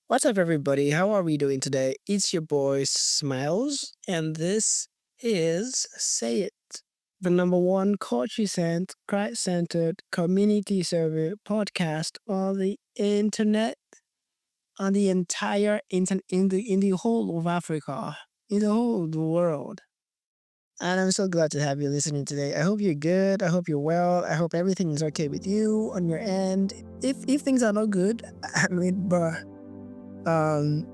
What's up, everybody? How are we doing today? It's your boy Smiles, and this is Say It, the number one culture-centered, Christ-centered community server podcast on the internet, on the entire in the whole of Africa, in the whole of the world. And I'm so glad to have you listening today. I hope you're good. I hope you're well. I hope everything is okay with you on your end. If things are not good, I mean, bruh. Um,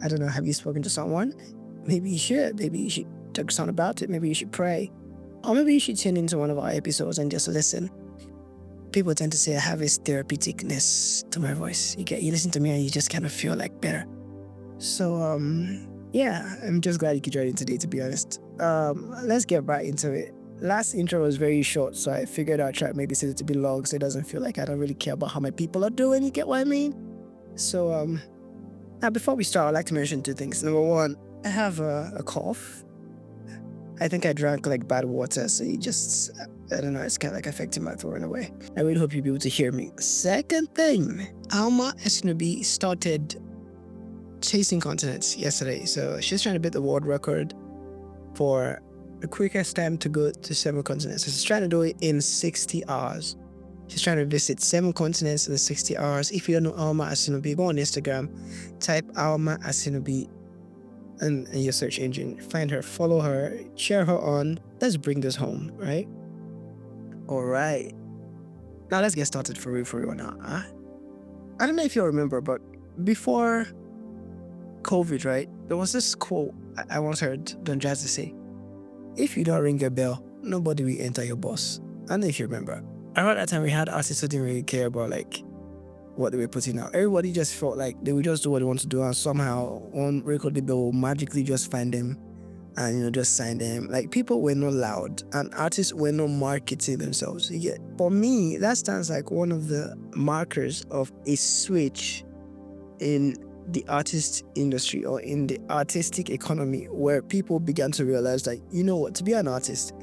I don't know. Have you spoken to someone? Maybe you should. Maybe you should talk to someone about it. Maybe you should pray. Or maybe you should tune into one of our episodes and just listen. People tend to say I have this therapeuticness to my voice. You listen to me and you just kind of feel like better. So yeah, I'm just glad you could join in today, to be honest. Let's get right into it. Last intro was very short, so I figured I'd try to make this a bit long so it doesn't feel like I don't really care about how my people are doing. You get what I mean? So now, before we start, I'd like to mention two things. Number one, I have a cough. I think I drank like bad water, so I don't know, it's kind of like affecting my throat in a way. I really hope you'll be able to hear me. Second thing, Alma Esnubi started chasing continents yesterday. So she's trying to beat the world record for the quickest time to go to 7 continents. So she's trying to do it in 60 hours. She's trying to visit 7 continents in 60 hours. If you don't know Alma Asinobi, go on Instagram, type Alma Asinobi in your search engine. Find her, follow her, cheer her on. Let's bring this home, right? All right. Now let's get started for real now. I don't know if you remember, but before COVID, right, there was this quote I once heard Don Jazzy say, "If you don't ring your bell, nobody will enter your bus." I don't know if you remember. Around that time, we had artists who didn't really care about like what they were putting out. Everybody just felt like they would just do what they want to do, and somehow on record label will magically just find them and just sign them. Like people were not loud, and artists were not marketing themselves. Yet for me, that stands like one of the markers of a switch in the artist industry or in the artistic economy, where people began to realize that to be an artist,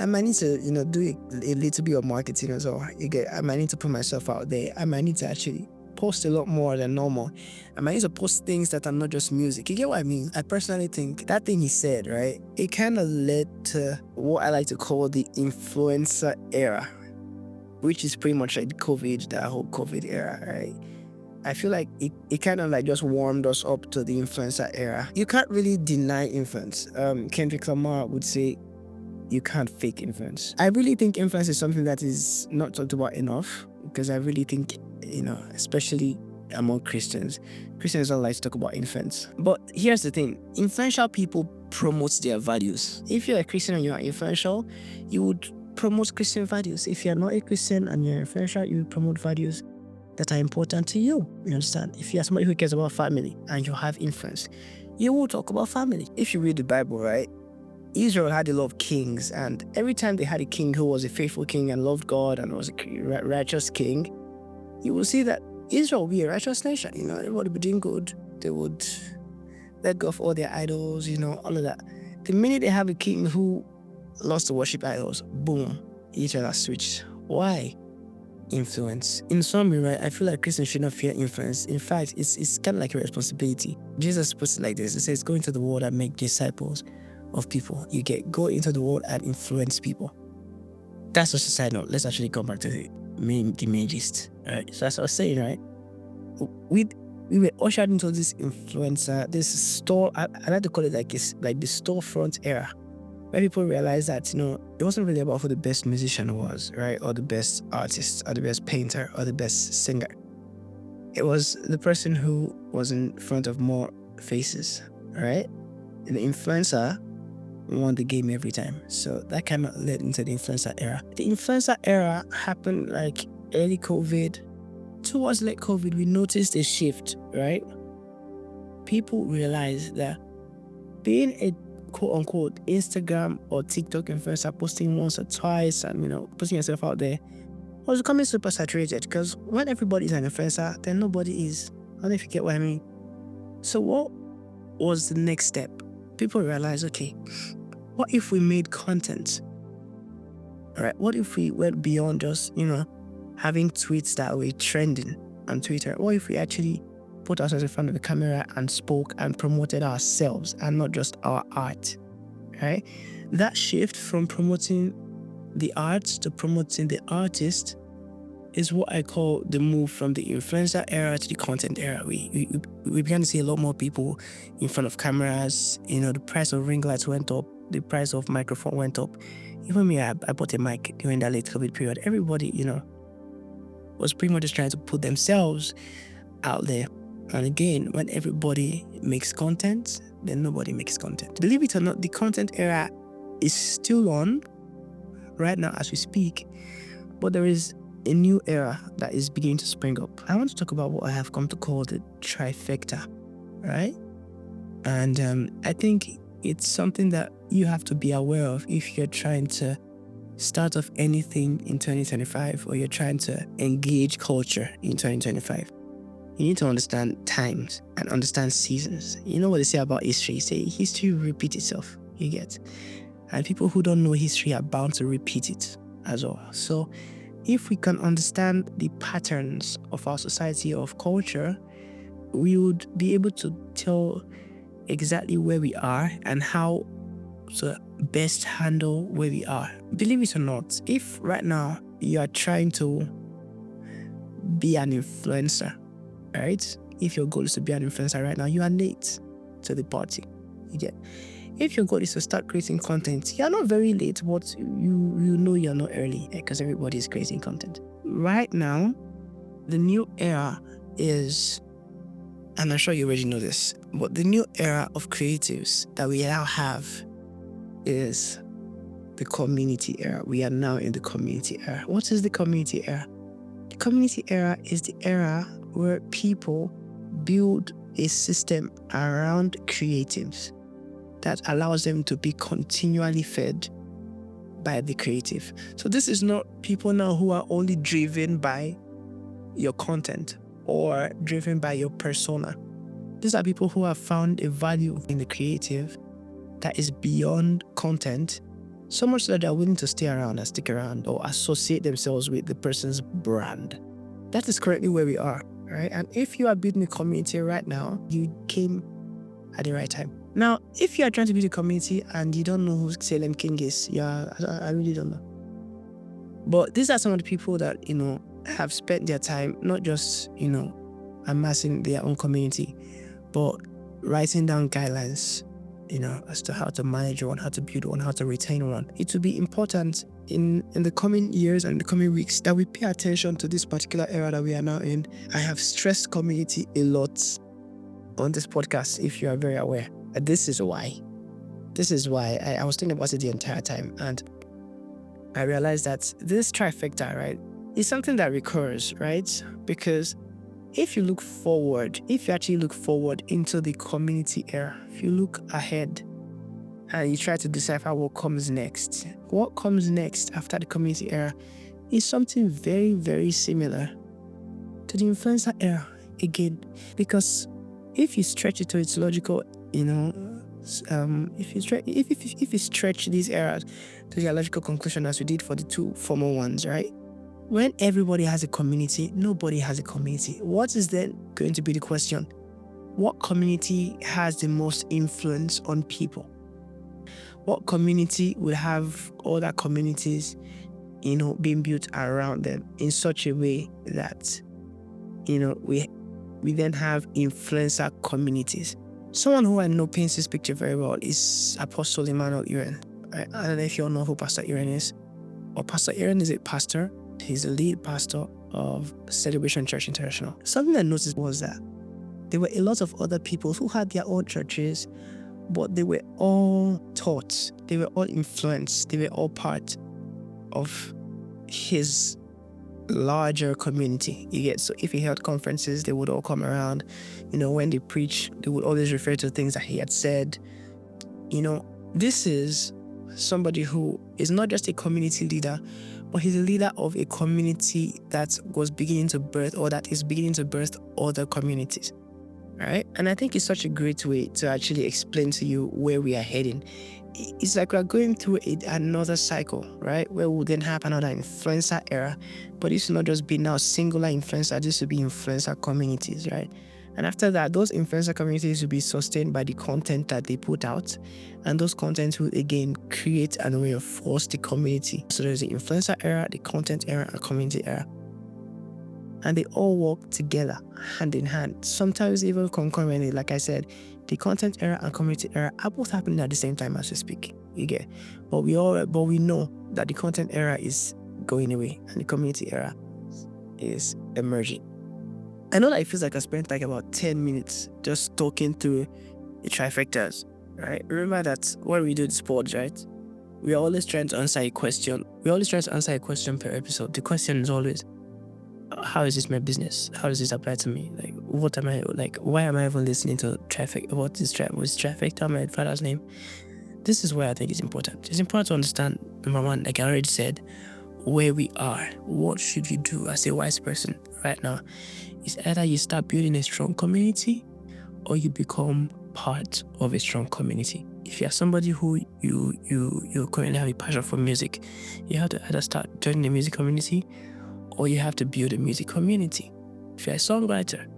I might need to, do a little bit of marketing as well. I might need to put myself out there. I might need to actually post a lot more than normal. I might need to post things that are not just music. You get what I mean? I personally think that thing he said, right? It kind of led to what I like to call the influencer era, which is pretty much like that whole COVID era, right? I feel like it kind of like just warmed us up to the influencer era. You can't really deny influence. Kendrick Lamar would say, you can't fake influence. I really think influence is something that is not talked about enough, because I really think, especially among Christians don't like to talk about influence. But here's the thing, influential people promote their values. If you're a Christian and you're influential, you would promote Christian values. If you're not a Christian and you're influential, you would promote values that are important to you. You understand? If you're somebody who cares about family and you have influence, you will talk about family. If you read the Bible, right, Israel had a lot of kings, and every time they had a king who was a faithful king and loved God and was a righteous king, you will see that Israel will be a righteous nation. Everybody would be doing good. They would let go of all their idols, all of that. The minute they have a king who loves to worship idols, boom, Israel switched. Why? Influence. In summary, right, I feel like Christians should not fear influence. In fact, it's kind of like a responsibility. Jesus puts it like this. It says, go into the world and make disciples of people. Go into the world and influence people. That's just a side note. Let's actually come back to the main gist. Right. So as I was saying, right, we were ushered into this influencer, this store. I like to call it like the storefront era, where people realized that it wasn't really about who the best musician was, right, or the best artist, or the best painter, or the best singer. It was the person who was in front of more faces, right? And the influencer won the game every time. So that kind of led into the influencer era. The influencer era happened like early COVID. Towards late COVID, we noticed a shift, right? People realized that being a quote-unquote Instagram or TikTok influencer, posting once or twice and, putting yourself out there, was becoming super saturated, because when everybody's an influencer, then nobody is. I don't know if you get what I mean. So what was the next step? People realized, okay, what if we made content? All right, what if we went beyond just, having tweets that were trending on Twitter? What if we actually put ourselves in front of the camera and spoke and promoted ourselves and not just our art, right? That shift from promoting the arts to promoting the artist is what I call the move from the influencer era to the content era. We began to see a lot more people in front of cameras. The price of ring lights went up. The price of microphone went up. Even me, I bought a mic during that late COVID period. Everybody, was pretty much just trying to put themselves out there. And again, when everybody makes content, then nobody makes content. Believe it or not, the content era is still on right now as we speak, but there is a new era that is beginning to spring up. I want to talk about what I have come to call the trifecta, right? And I think it's something that you have to be aware of if you're trying to start off anything in 2025 or you're trying to engage culture in 2025. You need to understand times and understand seasons. You know what they say about history? They say history will repeat itself, you get. And people who don't know history are bound to repeat it as well. So if we can understand the patterns of our society, of culture, we would be able to tell exactly where we are and how to best handle where we are. Believe it or not, if right now you are trying to be an influencer, right? If your goal is to be an influencer right now, you are late to the party. You get. If your goal is to start creating content, you're not very late, but you know you're not early because everybody is creating content. Right now, the new era is, and I'm sure you already know this, but the new era of creatives that we now have is the community era. We are now in the community era. What is the community era? The community era is the era where people build a system around creatives that allows them to be continually fed by the creative. So this is not people now who are only driven by your content or driven by your persona. These are people who have found a value in the creative that is beyond content, so much that they're willing to stay around and stick around or associate themselves with the person's brand. That is currently where we are, right? And if you are building a community right now, you came at the right time. Now, if you are trying to build a community and you don't know who Salem King is, I really don't know. But these are some of the people that, have spent their time not just, amassing their own community, but writing down guidelines, as to how to manage one, how to build one, how to retain one. It will be important in the coming years and the coming weeks that we pay attention to this particular era that we are now in. I have stressed community a lot on this podcast, if you are very aware. This is why. I was thinking about it the entire time, and I realized that this trifecta, right, is something that recurs, right? Because if you actually look forward into the community era, if you look ahead and you try to decipher what comes next after the community era is something very, very similar to the influencer era again. Because if you stretch it to its logical, if you stretch these eras to their logical conclusion as we did for the two former ones, right? When everybody has a community, nobody has a community. What is then going to be the question? What community has the most influence on people? What community will have other communities, being built around them in such a way that, we then have influencer communities? Someone who I know paints this picture very well is Apostle Emmanuel Iren. I don't know if you all know who Pastor Iren is. Or Pastor Iren is a pastor. He's the lead pastor of Celebration Church International. Something I noticed was that there were a lot of other people who had their own churches, but they were all taught, they were all influenced, they were all part of his larger community. You get, so if he held conferences, they would all come around. When they preach, they would always refer to things that he had said. This is somebody who is not just a community leader, but he's a leader of a community that was beginning to birth, or that is beginning to birth other communities. All right? And I think it's such a great way to actually explain to you where we are heading. It's like we're going through another cycle, right? Where we'll then have another influencer era. But this will not just be now singular influencer, this will be influencer communities, right? And after that, those influencer communities will be sustained by the content that they put out. And those contents will again create and reinforce the community. So there's the influencer era, the content era, and community era. And they all work together, hand in hand, sometimes even concurrently. Like I said, the content era and community era are both happening at the same time as we speak. You get, but we know that the content era is going away and the community era is emerging. I know that it feels like I spent like about 10 minutes just talking through the trifectas, right? Remember that when we do this pod, right? We are always trying to answer a question. We always try to answer a question per episode. The question is always, how is this my business? How does this apply to me? Like, what am I, like, why am I even listening to Trifecta? What is Trifecta, my father's name? This is where I think it's important. It's important to understand, number one, like I already said, where we are. What should you do as a wise person right now? It's either you start building a strong community or you become part of a strong community. If you're somebody who you currently have a passion for music, you have to either start joining a music community or you have to build a music community. If you're a songwriter,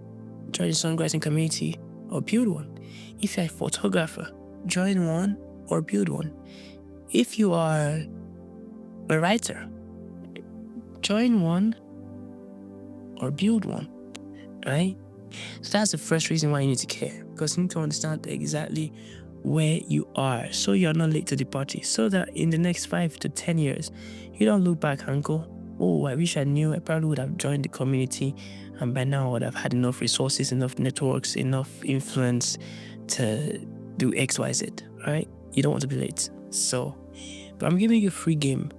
join a songwriting community or build one. If you're a photographer, join one or build one. If you are a writer, join one or build one, right? So that's the first reason why you need to care, because you need to understand exactly where you are so you're not late to the party, so that in the next 5 to 10 years, you don't look back and go, oh, I wish I knew. I probably would have joined the community and by now I would have had enough resources, enough networks, enough influence to do X, Y, Z, right? You don't want to be late. So, but I'm giving you a free game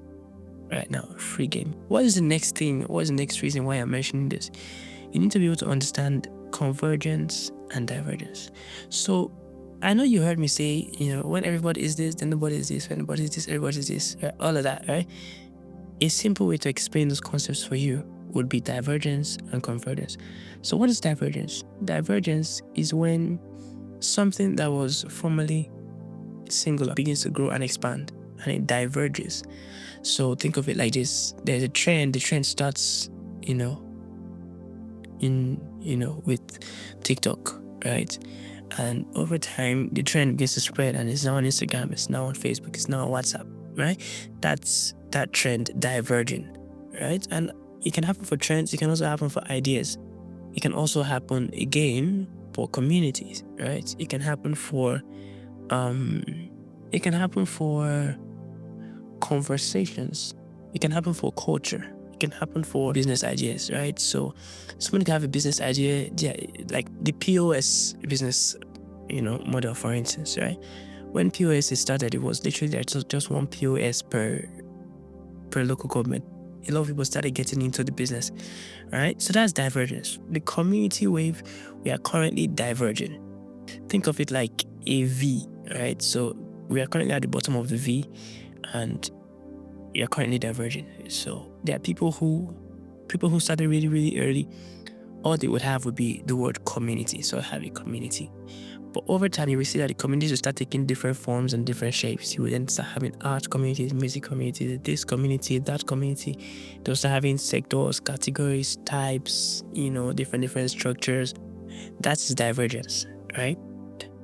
right now, free game. What is the next thing? What is the next reason why I'm mentioning this? You need to be able to understand convergence and divergence. So I know you heard me say, when everybody is this, then nobody is this. When nobody is this, everybody is this. Right? All of that, right? A simple way to explain those concepts for you would be divergence and convergence. So what is divergence? Divergence is when something that was formerly singular begins to grow and expand, and it diverges. So think of it like this. There's a trend. The trend starts, with TikTok, right? And over time, the trend begins to spread, and it's now on Instagram, it's now on Facebook, it's now on WhatsApp, right? That's that trend diverging, right? And it can happen for trends. It can also happen for ideas. It can also happen again for communities, right? It can happen for conversations. It can happen for culture. It can happen for business ideas, right? So someone can have a business idea, like the POS business, model, for instance, right? When POS is started, it was literally just one POS per local government. A lot of people started getting into the business, right? So that's divergence. The community wave, we are currently diverging. Think of it like a V, right? So we are currently at the bottom of the V, and we are currently diverging. So there are people who started really, really early. All they would have would be the word community. So have a community. But over time, you will see that the communities will start taking different forms and different shapes. You will then start having art communities, music communities, this community, that community. They'll start having sectors, categories, types, different structures. That's divergence, right?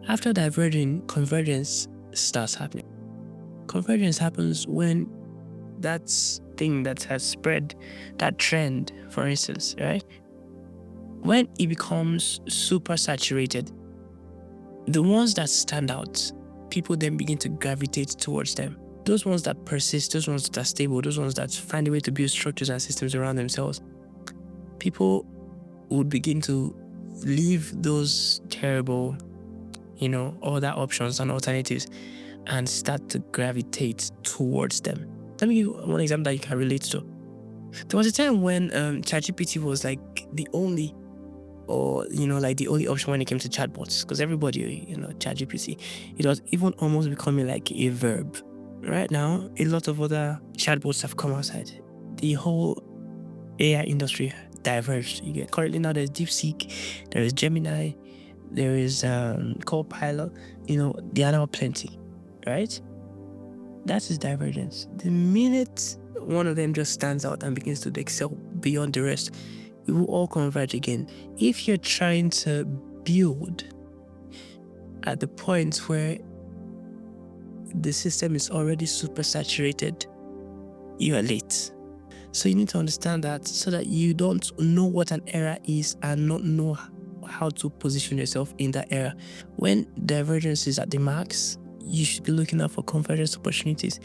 After diverging, convergence starts happening. Convergence happens when that thing that has spread, that trend, for instance, right? When it becomes super saturated, the ones that stand out, people then begin to gravitate towards them. Those ones that persist, those ones that are stable, those ones that find a way to build structures and systems around themselves, people would begin to leave those terrible, other options and alternatives and start to gravitate towards them. Let me give you one example that you can relate to. There was a time when ChatGPT was like the only, or the only option when it came to chatbots, because everybody, ChatGPT, it was even almost becoming like a verb. Right now, a lot of other chatbots have come outside. The whole AI industry diverged. You get currently now there's DeepSeek, there is Gemini, there is Copilot. There are now plenty, right? That is divergence. The minute one of them just stands out and begins to excel beyond the rest, we will all converge again. If you're trying to build at the point where the system is already super saturated, you are late. So you need to understand that so that you don't know what an error is and not know how to position yourself in that error. When divergence is at the max, you should be looking out for convergence opportunities.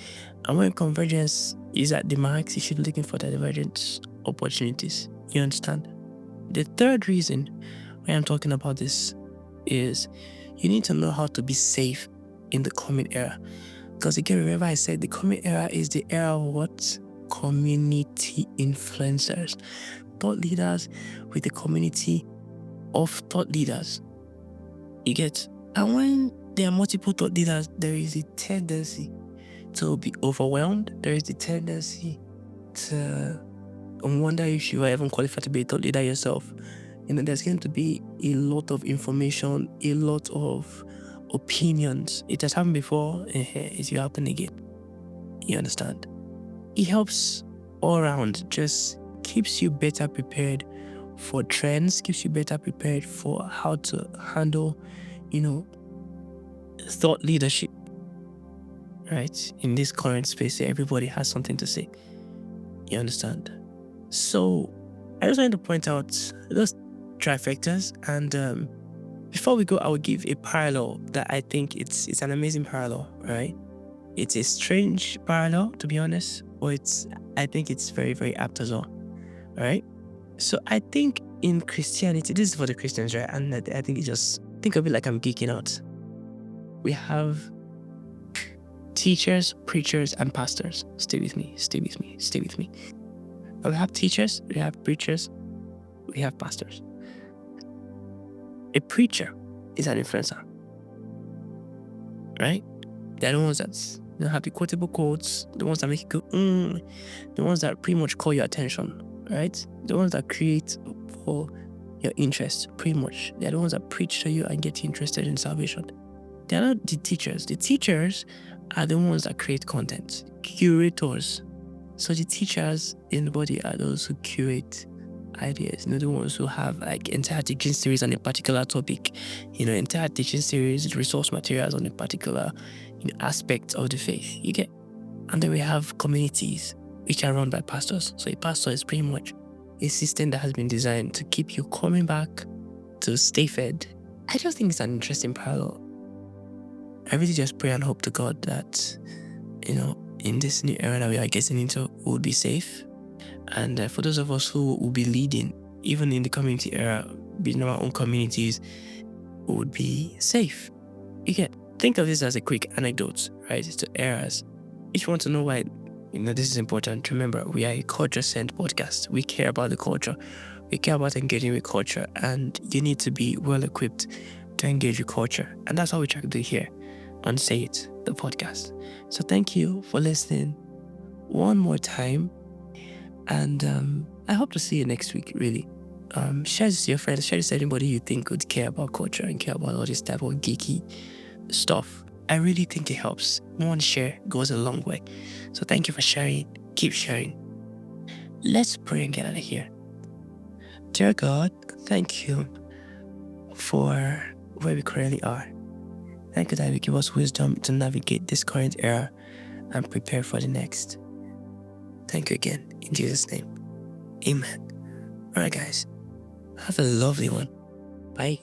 And when convergence is at the max, you should be looking for the divergence opportunities. You understand? The third reason why I'm talking about this is you need to know how to be safe in the coming era. Because again, remember I said the coming era is the era of what? Community influencers. Thought leaders with a community of thought leaders. You get? And when there are multiple thought leaders, there is a tendency to be overwhelmed. There is the tendency to wonder if you are even qualified to be a thought leader yourself. There's going to be a lot of information, a lot of opinions. It has happened before, it will happen again. You understand? It helps all around, just keeps you better prepared for trends, keeps you better prepared for how to handle, thought leadership, right? In this current space, everybody has something to say. You understand? So I just wanted to point out those trifectas, and before we go, I will give a parallel that I think it's an amazing parallel, right? It's a strange parallel, to be honest, but I think it's very, very apt as well, right? So I think in Christianity, this is for the Christians, right? And I think think of it like I'm geeking out. We have teachers, preachers, and pastors. Stay with me. We have teachers, we have preachers, we have pastors. A preacher is an influencer, right? They're the ones that have the quotable quotes, the ones that make you go, the ones that pretty much call your attention, right? The ones that create for your interest, pretty much. They're the ones that preach to you and get you interested in salvation. They're not the teachers. The teachers are the ones that create content, curators. So the teachers in the body are those who curate ideas, the ones who have like entire teaching series on a particular topic, entire teaching series, resource materials on a particular aspect of the faith. You get? And then we have communities which are run by pastors. So a pastor is pretty much a system that has been designed to keep you coming back, to stay fed. I just think it's an interesting parallel. I really just pray and hope to God that, in this new era that we are getting into, we'll be safe. And for those of us who will be leading, even in the community era, building our own communities, we would be safe. You get? Think of this as a quick anecdote, right? To eras. If you want to know why, this is important, remember, we are a culture-sent podcast. We care about the culture. We care about engaging with culture, and you need to be well-equipped to engage with culture. And that's what we try to do here on Say It, the podcast. So thank you for listening one more time. And I hope to see you next week, really. Share this with your friends. Share this with anybody you think would care about culture and care about all this type of geeky stuff. I really think it helps. One share goes a long way. So thank you for sharing. Keep sharing. Let's pray and get out of here. Dear God, thank you for where we currently are. Thank you that you give us wisdom to navigate this current era and prepare for the next. Thank you again. In Jesus' name. Amen. Alright guys. Have a lovely one. Bye.